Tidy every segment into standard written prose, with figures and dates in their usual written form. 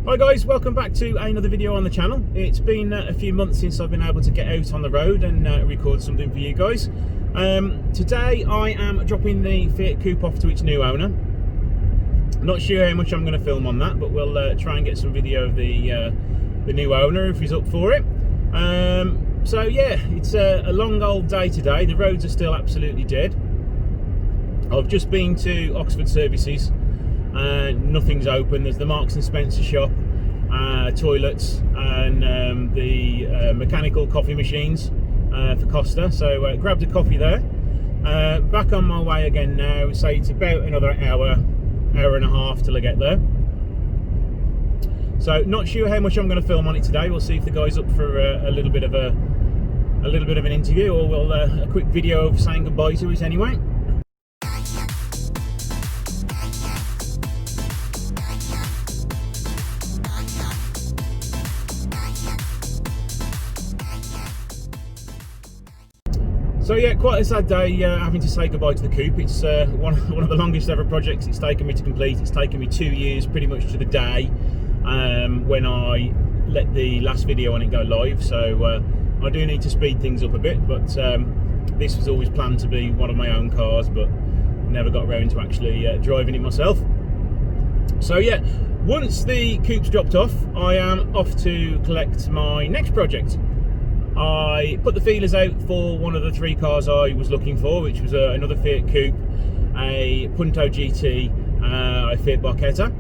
Hi guys, welcome back to another video on the channel. It's been a few months since I've been able to get out on the road and record something for you guys. Today I am dropping the Fiat Coupe off to its new owner. Not sure how much I'm going to film on that, but we'll try and get some video of the new owner if he's up for it. So yeah, it's a long old day today. The roads are still absolutely dead. I've just been to Oxford Services. Nothing's open. There's the Marks and Spencer shop, toilets, and the mechanical coffee machines for Costa. So grabbed a coffee there. Back on my way again now. So it's about another hour and a half till I get there. So not sure how much I'm going to film on it today. We'll see if the guy's up for a little bit of an interview, or we'll a quick video of saying goodbye to it anyway. So yeah, quite a sad day having to say goodbye to the coupe. It's one of the longest ever projects it's taken me to complete. It's taken me 2 years pretty much to the day when I let the last video on it go live. So I do need to speed things up a bit, but this was always planned to be one of my own cars, but never got around to actually driving it myself. So yeah, once the coupe's dropped off, I am off to collect my next project. I put the feelers out for one of the 3 cars I was looking for, which was another Fiat Coupe, a Punto GT, a Fiat Barchetta.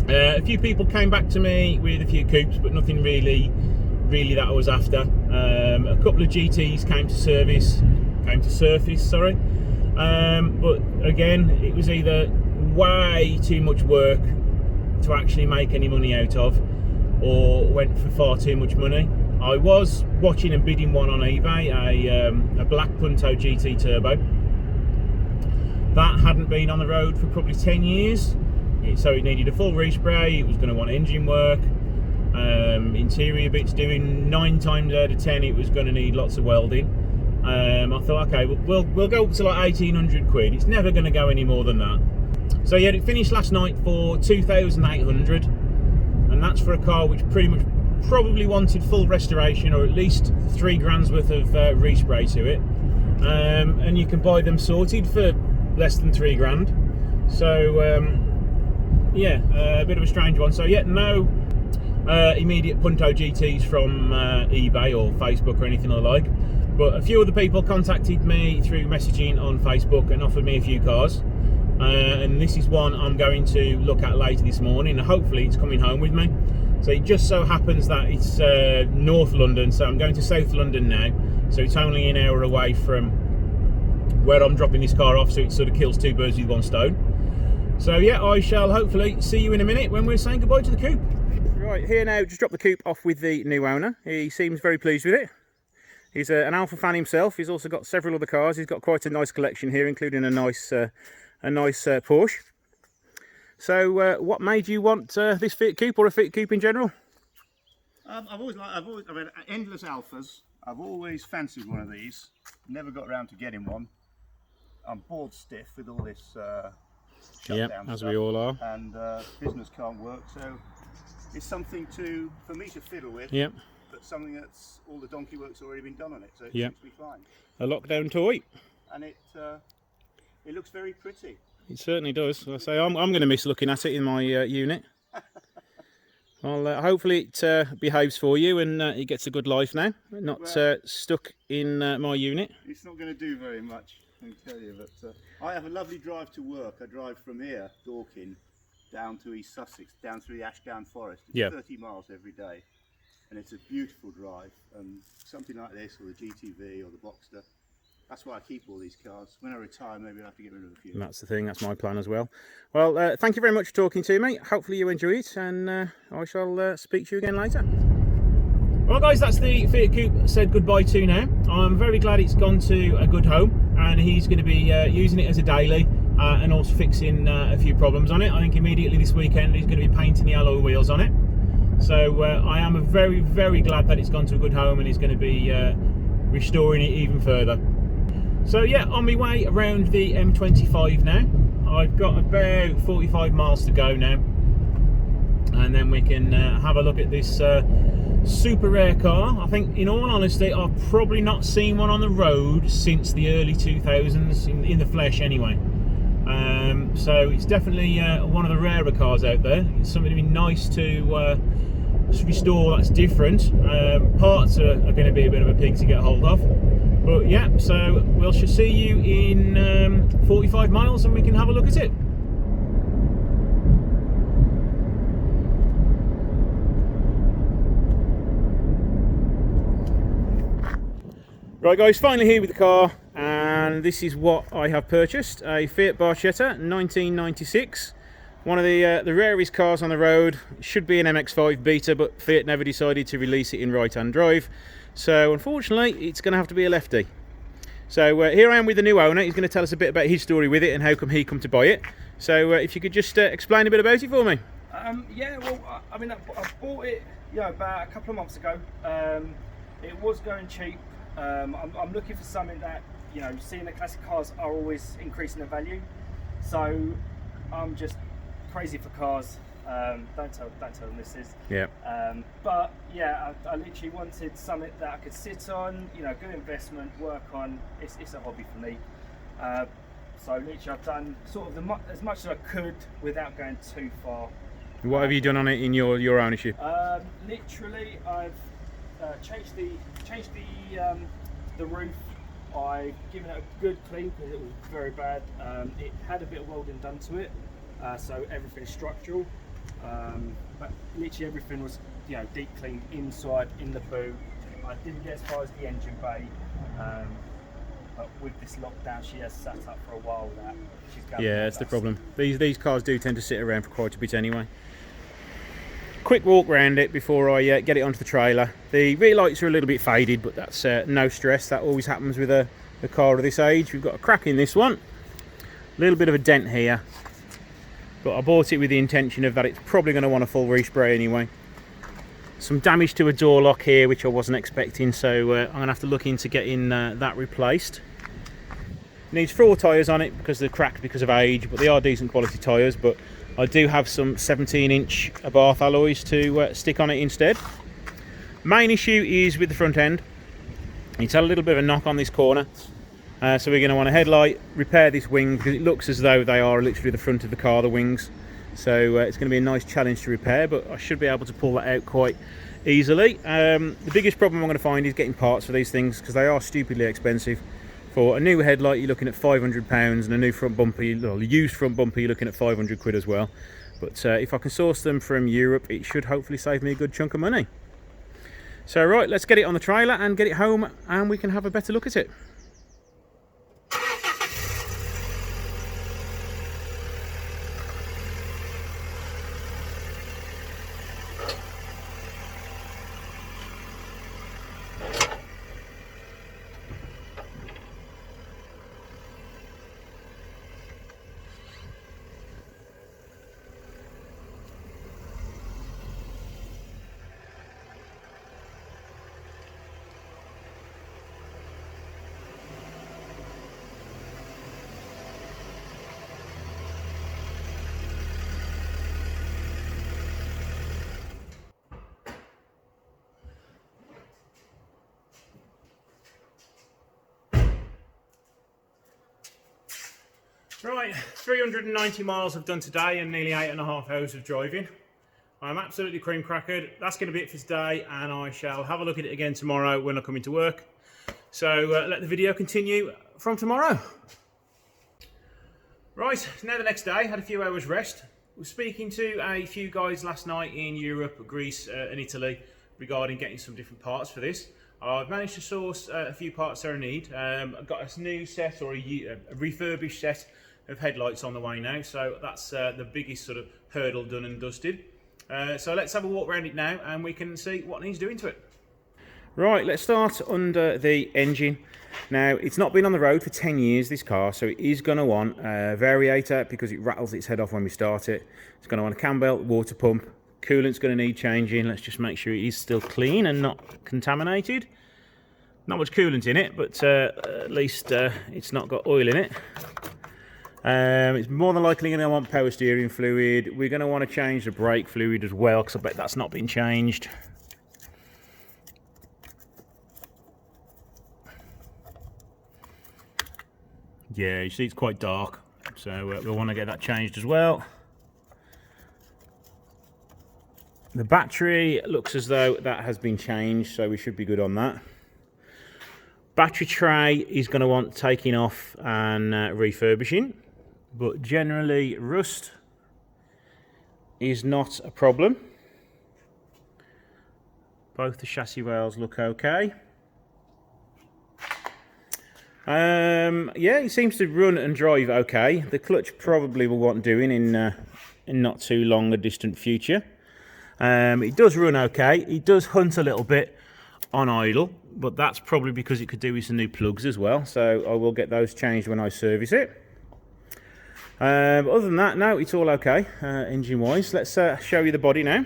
A few people came back to me with a few coupes, but nothing really that I was after. A couple of GTs came to surface, sorry. But again, it was either way too much work to actually make any money out of, or went for far too much money. I was watching and bidding one on eBay, a black Punto GT Turbo. That hadn't been on the road for probably 10 years, so it needed a full respray. It was going to want engine work, interior bits doing. 9 times out of 10 it was going to need lots of welding. I thought, okay, we'll go up to like 1,800 quid. It's never going to go any more than that. So yeah, it finished last night for 2,800, and that's for a car which probably wanted full restoration, or at least 3 grand's worth of respray to it, and you can buy them sorted for less than 3 grand. So yeah, a bit of a strange one. So yeah, no immediate Punto GTs from eBay or Facebook or anything I like, but a few other people contacted me through messaging on Facebook and offered me a few cars, and this is one I'm going to look at later this morning, and hopefully it's coming home with me. So it just so happens that it's North London, so I'm going to South London now. So it's only an hour away from where I'm dropping this car off, so it sort of kills 2 birds with 1 stone. So yeah, I shall hopefully see you in a minute when we're saying goodbye to the coupe. Right, here now, just dropped the coupe off with the new owner. He seems very pleased with it. He's an Alfa fan himself. He's also got several other cars. He's got quite a nice collection here, including a nice Porsche. So, what made you want this Fiat Coupe, or a Fiat Coupe in general? I mean, endless Alphas. I've always fancied one of these. Never got around to getting one. I'm bored stiff with all this shutdown as stuff, we all are. And business can't work, so it's something for me to fiddle with. Yep. But something that's all the donkey work's already been done on it, so it seems to be fine. A lockdown toy. And it looks very pretty. It certainly does. I say I'm going to miss looking at it in my unit. Well, hopefully it behaves for you and it gets a good life now, not stuck in my unit. It's not going to do very much, I can tell you. But I have a lovely drive to work. I drive from here, Dorking, down to East Sussex, down through the Ashdown Forest. It's 30 miles every day, and it's a beautiful drive. And something like this, or the GTV, or the Boxster. That's why I keep all these cars. When I retire, maybe I'll have to get rid of a few. And that's the thing, that's my plan as well. Well, thank you very much for talking to me. Hopefully you enjoy it, and I shall speak to you again later. Well guys, that's the Fiat Coupe said goodbye to now. I'm very glad it's gone to a good home, and he's going to be using it as a daily, and also fixing a few problems on it. I think immediately this weekend he's going to be painting the alloy wheels on it. So I am very, very glad that it's gone to a good home, and he's going to be restoring it even further. So yeah, on my way around the M25 now. I've got about 45 miles to go now. and then we can have a look at this super rare car. I think, in all honesty, I've probably not seen one on the road since the early 2000s, in the flesh anyway. So it's definitely one of the rarer cars out there. It's something to be nice to restore that's different. Parts are going to be a bit of a pig to get hold of. But yeah, so we'll see you in 45 miles and we can have a look at it. Right guys, finally here with the car, and this is what I have purchased. A Fiat Barchetta 1996. One of the rarest cars on the road. It should be an MX-5 Beta, but Fiat never decided to release it in right-hand drive. So unfortunately, it's going to have to be a lefty. So here I am with the new owner. He's going to tell us a bit about his story with it and how come he come to buy it. So if you could just explain a bit about it for me. Yeah, well, I mean, I bought it, about a couple of months ago. It was going cheap. I'm looking for something that, seeing that classic cars are always increasing in value. So I'm just crazy for cars. Don't tell them this is. Yeah. But yeah, I literally wanted something that I could sit on, good investment, work on. It's a hobby for me. So literally I've done sort of as much as I could without going too far. What have you done on it in your ownership? Literally, I've changed the roof. I've given it a good clean because it was very bad. It had a bit of welding done to it, so everything's structural. But literally everything was, deep cleaned inside, in the boot. I didn't get as far as the engine bay, but with this lockdown, she has sat up for a while. Yeah, that's the problem. These cars do tend to sit around for quite a bit anyway. Quick walk around it before I get it onto the trailer. The rear lights are a little bit faded, but that's no stress. That always happens with a car of this age. We've got a crack in this one. A little bit of a dent here. But I bought it with the intention of that it's probably going to want a full respray anyway. Some damage to a door lock here, which I wasn't expecting, so I'm going to have to look into getting that replaced. Needs 4 tyres on it because they're cracked because of age, but they are decent quality tyres. But I do have some 17-inch Abarth alloys to stick on it instead. Main issue is with the front end. It's had a little bit of a knock on this corner. So we're going to want a headlight, repair this wing, because it looks as though they are literally the front of the car, the wings. So it's going to be a nice challenge to repair, but I should be able to pull that out quite easily. The biggest problem I'm going to find is getting parts for these things, because they are stupidly expensive. For a new headlight, you're looking at £500, and a new front bumper, used front bumper, you're looking at 500 quid as well. But if I can source them from Europe, it should hopefully save me a good chunk of money. So right, let's get it on the trailer and get it home, and we can have a better look at it. Right, 390 miles I've done today and nearly 8.5 hours of driving. I'm absolutely cream crackered. That's going to be it for today, and I shall have a look at it again tomorrow when I come into work. So let the video continue from tomorrow. Right, now the next day, had a few hours rest. Was speaking to a few guys last night in Europe, Greece and Italy regarding getting some different parts for this. I've managed to source a few parts that I need. I've got a new set, or a refurbished set of headlights on the way now, so that's the biggest sort of hurdle done and dusted. So let's have a walk around it now and we can see what needs doing to it. Right, let's start under the engine. Now, it's not been on the road for 10 years, this car, so it is going to want a variator because it rattles its head off when we start it. It's going to want a cam belt, water pump, coolant's going to need changing. Let's just make sure it is still clean and not contaminated. Not much coolant in it, but at least it's not got oil in it. It's more than likely going to want power steering fluid. We're going to want to change the brake fluid as well, because I bet that's not been changed. Yeah, you see it's quite dark, so we'll want to get that changed as well. The battery looks as though that has been changed, so we should be good on that. Battery tray is going to want taking off and refurbishing, but generally rust is not a problem. Both the chassis rails look okay. Yeah, it seems to run and drive okay. The clutch probably will want doing in not too long a distant future. It does run okay. It does hunt a little bit on idle, but that's probably because it could do with some new plugs as well, so I will get those changed when I service it. Other than that, no, it's all okay engine wise. Let's show you the body now.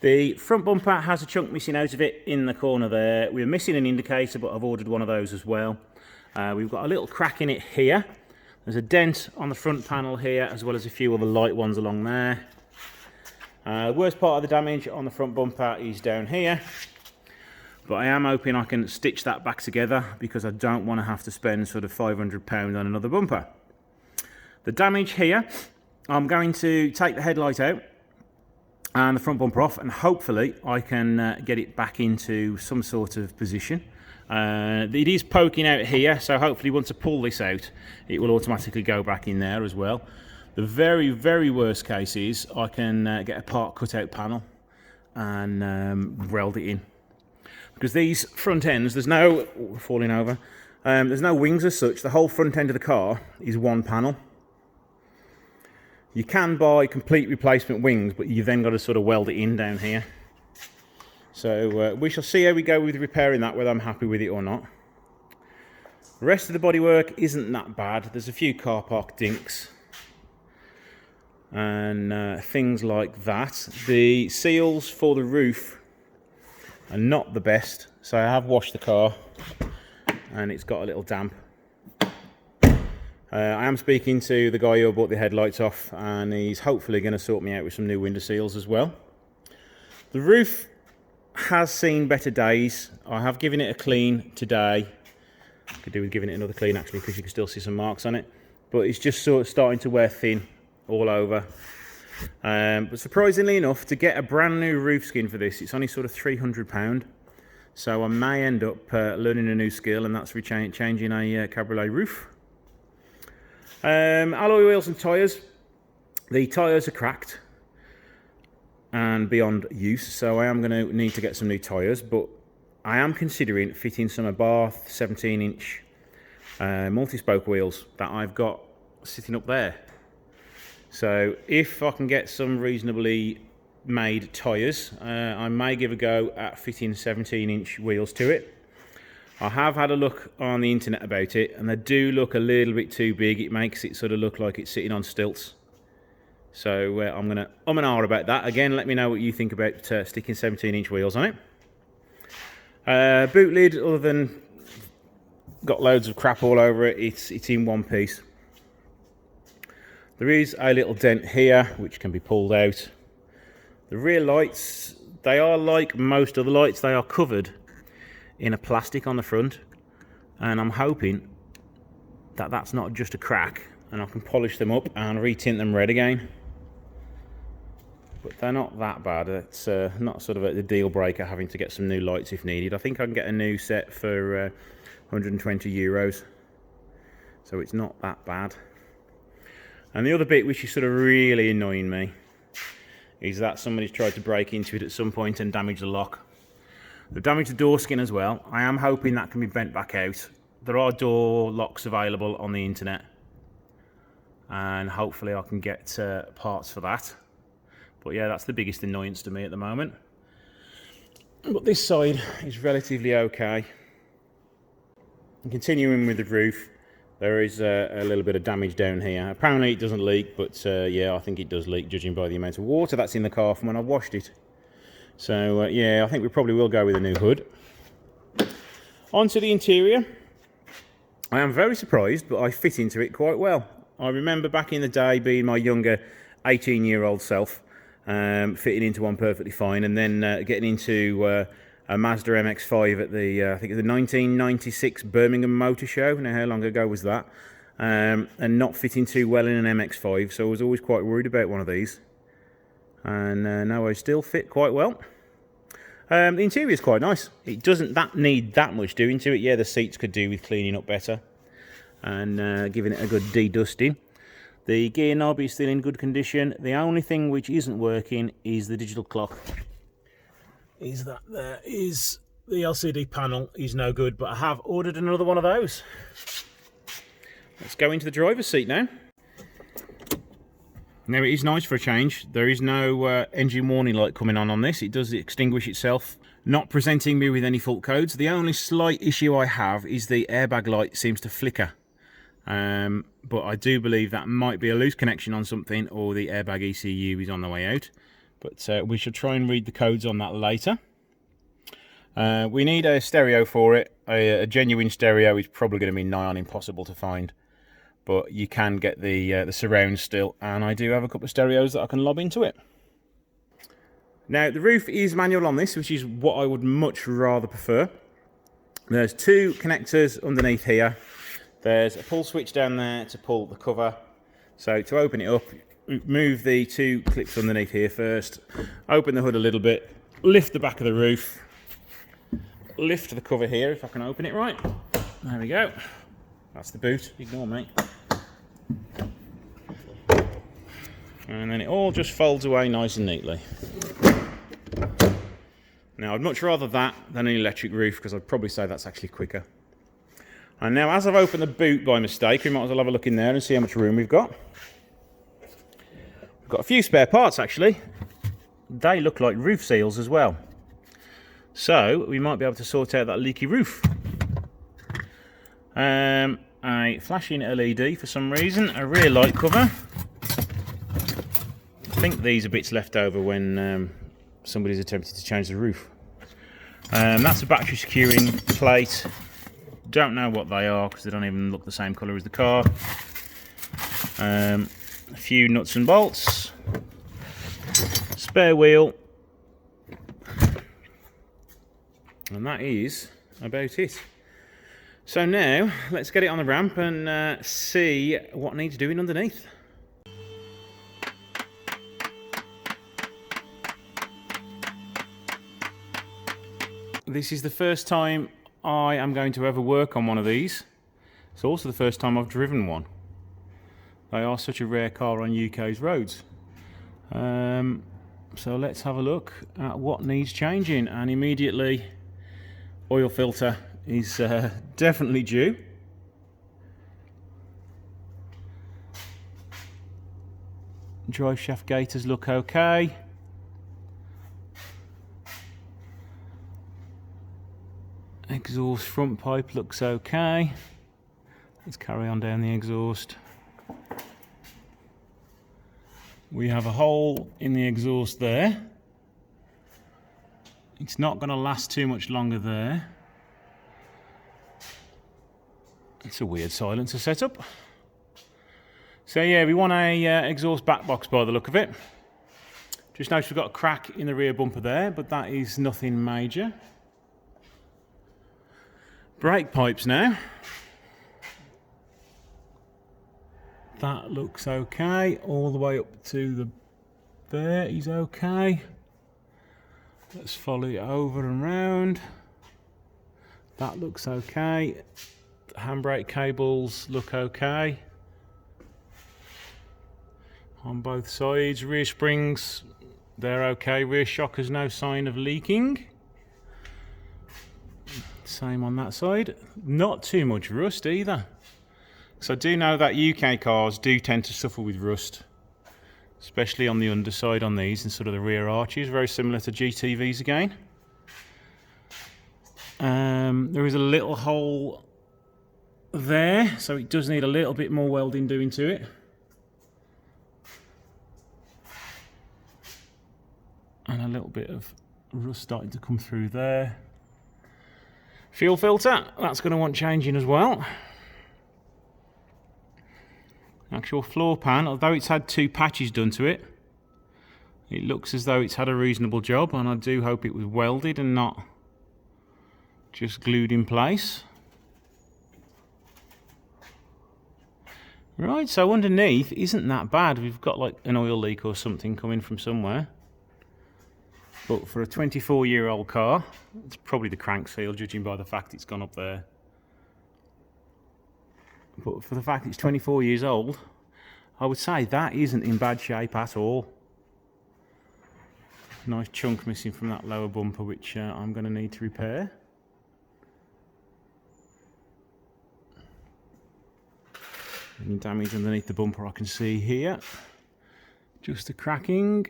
The front bumper has a chunk missing out of it in the corner there. We're missing an indicator, but I've ordered one of those as well. We've got a little crack in it here. There's a dent on the front panel here, as well as a few other light ones along there. Worst part of the damage on the front bumper is down here, but I am hoping I can stitch that back together, because I don't want to have to spend sort of £500 on another bumper. The damage here, I'm going to take the headlight out and the front bumper off, and hopefully I can get it back into some sort of position. It is poking out here, so hopefully once I pull this out, it will automatically go back in there as well. The very, very worst case is I can get a part cut-out panel and weld it in. Because these front ends, there's no falling over. There's no wings as such. The whole front end of the car is one panel. You can buy complete replacement wings, but you've then got to sort of weld it in down here. So we shall see how we go with repairing that, whether I'm happy with it or not. The rest of the bodywork isn't that bad. There's a few car park dinks and things like that. The seals for the roof are not the best, so I have washed the car and it's got a little damp. I am speaking to the guy who bought the headlights off, and he's hopefully going to sort me out with some new window seals as well. The roof has seen better days. I have given it a clean today. Could do with giving it another clean actually, because you can still see some marks on it, but it's just sort of starting to wear thin all over. But surprisingly enough, to get a brand new roof skin for this, it's only sort of £300. So I may end up learning a new skill, and that's changing a cabriolet roof. Alloy wheels and tyres. The tyres are cracked and beyond use, so I am going to need to get some new tyres, but I am considering fitting some Abarth 17-inch multi-spoke wheels that I've got sitting up there. So if I can get some reasonably made tyres, I may give a go at fitting 17-inch wheels to it. I have had a look on the internet about it, and they do look a little bit too big. It makes it sort of look like it's sitting on stilts. So I'm going to and ah about that. Again, let me know what you think about sticking 17-inch wheels on it. Boot lid, other than got loads of crap all over it, it's in one piece. There is a little dent here which can be pulled out. The rear lights, they are like most of the lights, they are covered in a plastic on the front, and I'm hoping that that's not just a crack and I can polish them up and retint them red again. But they're not that bad. It's not sort of a deal breaker having to get some new lights if needed. I think I can get a new set for €120, so it's not that bad. And the other bit which is sort of really annoying me is that somebody's tried to break into it at some point and damage the lock. They've damaged the door skin as well. I am hoping that can be bent back out. There are door locks available on the internet, and hopefully I can get parts for that. But yeah, that's the biggest annoyance to me at the moment. But this side is relatively okay. And continuing with the roof, there is a little bit of damage down here. Apparently it doesn't leak, but yeah, I think it does leak, judging by the amount of water that's in the car from when I washed it. So yeah, I think we probably will go with a new hood. Onto the interior. I am very surprised, but I fit into it quite well. I remember back in the day being my younger 18-year-old self, fitting into one perfectly fine, and then getting into a Mazda MX-5 at the, I think it was the 1996 Birmingham Motor Show. Now, how long ago was that? And not fitting too well in an MX-5, so I was always quite worried about one of these. And now I still fit quite well. The interior is quite nice. It doesn't need that much doing to it. Yeah, the seats could do with cleaning up better and giving it a good de-dusting. The gear knob is still in good condition. The only thing which isn't working is the digital clock. Is that there is the LCD panel is no good, but I have ordered another one of those. Let's go into the driver's seat now. Now, it is nice for a change. There is no engine warning light coming on this. It does extinguish itself, not presenting me with any fault codes. The only slight issue I have is the airbag light seems to flicker. But I do believe that might be a loose connection on something, or the airbag ECU is on the way out. But we shall try and read the codes on that later. We need a stereo for it. A genuine stereo is probably going to be nigh on impossible to find. But you can get the surround still, and I do have a couple of stereos that I can lob into it. Now, the roof is manual on this, which is what I would much rather prefer. There's two connectors underneath here. There's a pull switch down there to pull the cover. So to open it up, move the two clips underneath here first, open the hood a little bit, lift the back of the roof, lift the cover here if I can open it right. There we go. That's the boot, ignore me. And then it all just folds away nice and neatly. Now, I'd much rather that than an electric roof, because I'd probably say that's actually quicker. And now, as I've opened the boot by mistake, we might as well have a look in there and see how much room we've got. We've got a few spare parts, actually. They look like roof seals as well. So, we might be able to sort out that leaky roof. A flashing LED for some reason, a rear light cover. I think these are bits left over when somebody's attempted to change the roof. That's a battery securing plate. Don't know what they are because they don't even look the same colour as the car. A few nuts and bolts. Spare wheel. And that is about it. So now, let's get it on the ramp and see what needs doing underneath. This is the first time I am going to ever work on one of these. It's also the first time I've driven one. They are such a rare car on UK's roads. So let's have a look at what needs changing, and immediately oil filter is definitely due. Drive shaft gaiters look okay. Exhaust front pipe looks okay. Let's carry on down the exhaust. We have a hole in the exhaust there. It's not going to last too much longer there. It's a weird silencer setup. So yeah, we want a exhaust back box by the look of it. Just notice we've got a crack in the rear bumper there, but that is nothing major. Brake pipes now. That looks okay. All the way up to the there is okay. Let's follow it over and round. That looks okay. Handbrake cables look okay on both sides. Rear springs, they're okay. Rear shock has no sign of leaking. Same on that side. Not too much rust either. So I do know that UK cars do tend to suffer with rust, especially on the underside on these and sort of the rear arches, very similar to GTVs again. There is a little hole there, so it does need a little bit more welding doing to it. And a little bit of rust starting to come through there. Fuel filter, that's going to want changing as well. Actual floor pan, although it's had 2 patches done to it, it looks as though it's had a reasonable job, and I do hope it was welded and not just glued in place. Right, so underneath isn't that bad. We've got like an oil leak or something coming from somewhere. But for a 24-year-old car, it's probably the crank seal, judging by the fact it's gone up there. But for the fact it's 24 years old, I would say that isn't in bad shape at all. Nice chunk missing from that lower bumper, which I'm going to need to repair. Any damage underneath the bumper I can see here. Just a cracking.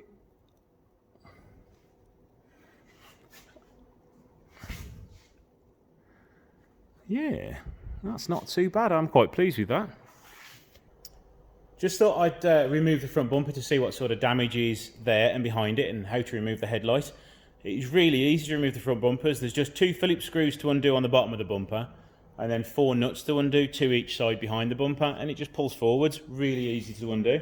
Yeah, that's not too bad. I'm quite pleased with that. Just thought I'd remove the front bumper to see what sort of damage is there and behind it, and how to remove the headlight. It's really easy to remove the front bumpers. There's just 2 Phillips screws to undo on the bottom of the bumper, and then 4 nuts to undo, 2 each side behind the bumper, and it just pulls forwards. Really easy to undo.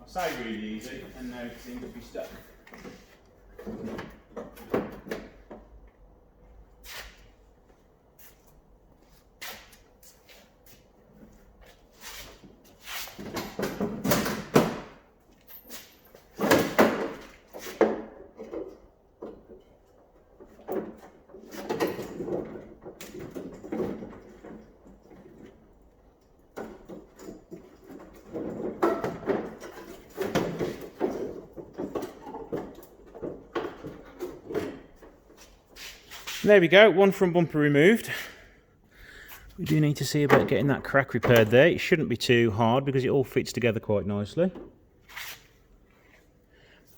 I say really easy, and now it seems to be stuck. There we go, 1 front bumper removed. We do need to see about getting that crack repaired there. It shouldn't be too hard because it all fits together quite nicely.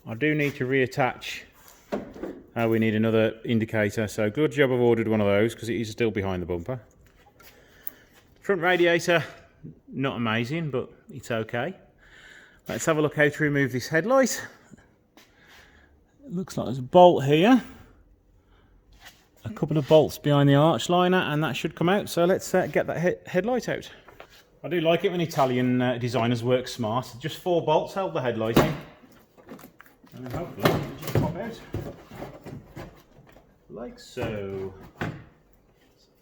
I do need to reattach. We need another indicator, so good job I've ordered one of those because it is still behind the bumper. Front radiator, not amazing, but it's okay. Let's have a look how to remove this headlight. It looks like there's a bolt here. A couple of bolts behind the arch liner, and that should come out. So let's get that headlight out. I do like it when Italian designers work smart. Just 4 bolts hold the headlight in, and then hopefully it'll just pop out like so.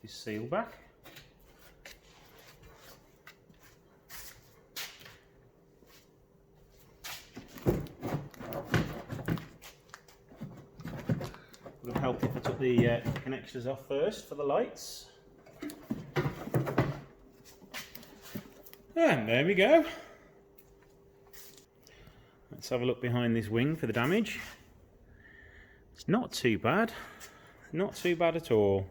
This seal back. Would have helped if I took the connectors off first for the lights. And there we go. Let's have a look behind this wing for the damage. It's not too bad. Not too bad at all.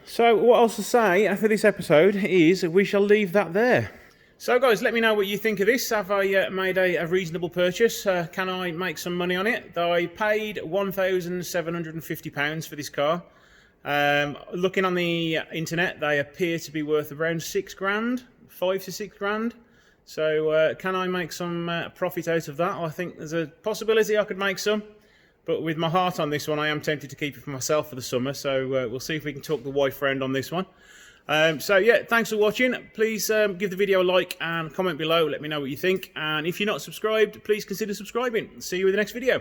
So what else to say for this episode is we shall leave that there. So guys, let me know what you think of this. Have I made a reasonable purchase? Can I make some money on it? I paid £1,750 for this car. Looking on the internet, they appear to be worth around 6 grand, 5 to 6 grand. So can I make some profit out of that? I think there's a possibility I could make some. But with my heart on this one, I am tempted to keep it for myself for the summer. So we'll see if we can talk the wife round on this one. So yeah, thanks for watching. Please give the video a like and comment below. Let me know what you think. And if you're not subscribed, please consider subscribing. See you in the next video.